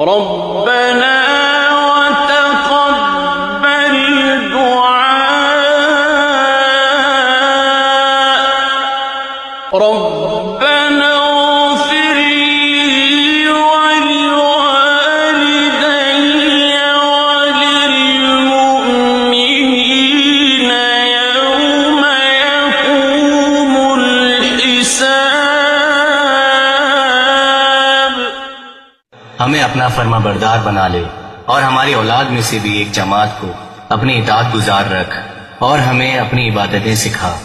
ربنا وتقبل دعاء ربنا اغفر لي ولوالدي وللمؤمنين يوم يقوم الحساب। हमें अपना फर्मा बरदार बना ले और हमारी औलाद में से भी एक जमात को अपनी इताअत गुजार रख और हमें अपनी इबादतें सिखा।